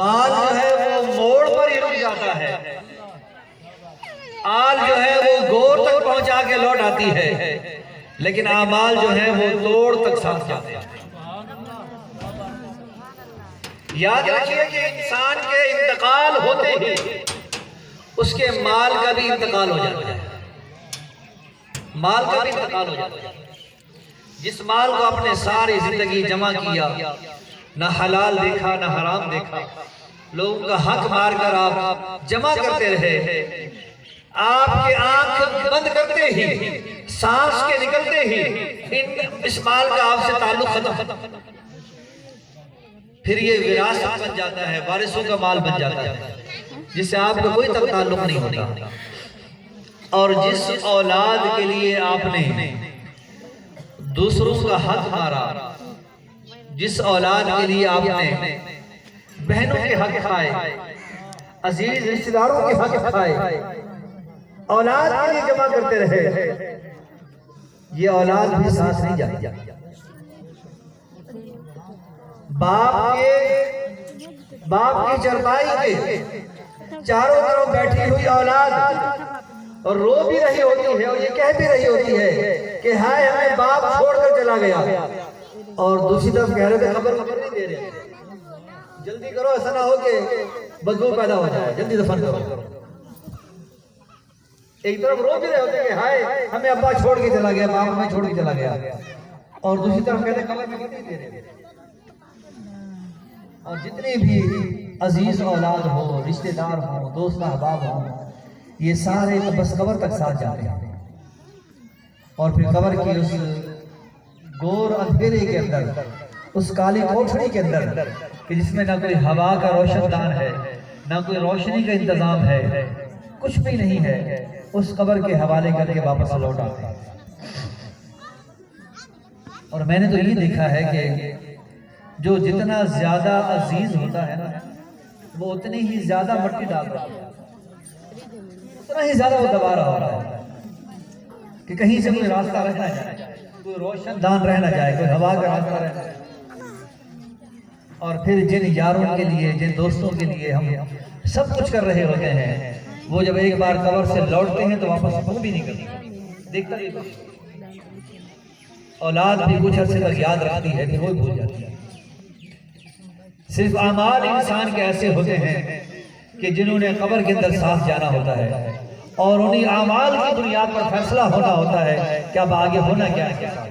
माल जो है वो मोड़ पर ही रुक जाता है, आल जो है वो गोर तक पहुंचा के लौट आती है, लेकिन आमाल जो है वो तोड़ तक साथ जाते हैं। याद रखिए कि इंसान के इंतकाल होते ही उसके माल का भी इंतकाल हो जाता है, माल का भी इंतकाल हो जाता है। जिस माल को आपने सारी जिंदगी जमा किया, ना हलाल देखा ना हराम देखा, लोगों का हक मार कर आप जमा करते रहे, आपके आंख बंद करते ही, सांस के निकलते ही इस माल का आपसे ताल्लुक खत्म, फिर ये विरासत बन जाता है, वारिसों का माल बन जाता है, जिससे आपका कोई तक ताल्लुक नहीं होता। और जिस औलाद के लिए आपने दूसरों का हक मारा, जिस औलाद के लिए आपने बहनों के हक खाए, अजीज रिश्तेदारों के हक खाए, औलाद के लिए जमा करते रहे, ये औलाद भी सांस नहीं जाती। बाप की चरपाई के चारों तरफ बैठी हुई औलाद और रो भी रही होती है और ये कह भी रही होती है कि हाय हमें बाप छोड़कर चला गया, और दूसरी तरफ कह रहे थे खबर नहीं दे रहे, जल्दी करो ऐसा ना हो कि बदबू पैदा हो जाए, जल्दी दफन करो। एक तरफ रो भी रहे होते कि हाय हमें अब्बा छोड़ के चला गया, बाप हमें छोड़ के चला गया, और दूसरी तरफ कहते खबर नहीं दे रहे। और जितने भी अजीज औलाद हो, रिश्तेदार हो, दोस्त अहबाब हो, ये सारे बस कब्र तक साथ जाते हैं, और फिर कब्र की उस गोर अंधेरे के अंदर, उस काली कोठरी के अंदर कि जिसमें ना कोई हवा का रोशनदान है, ना कोई रोशनी का इंतजाम है, कुछ भी नहीं है, उस कब्र के हवाले करके वापस लौट आते हैं। और मैंने तो ये देखा है कि जो जितना ज्यादा अजीज होता है ना, वो उतनी ही ज्यादा मट्टी डाल रहा है, उतना ही ज्यादा वो दबा रहा होता है कि कहीं से कोई रास्ता रह ना जाए, कोई रोशनदान रह ना जाए, कोई हवा का रास्ता रह ना जाए। और फिर जिन यारों के लिए, जिन दोस्तों के लिए हम सब कुछ कर रहे होते हैं, वो जब एक बार कब्र से लौटते हैं तो वापस मुंह भी नहीं करते, देखता ही औलाद भी कुछ अर्से तक याद रखती है कि वो भूल जाती है। सिर्फ अमाल इंसान के ऐसे होते हैं कि जिन्होंने कब्र के अंदर साथ जाना होता है, और उन्हीं अमाल की बुनियाद पर फैसला होना होता है कि अब आगे होना क्या है।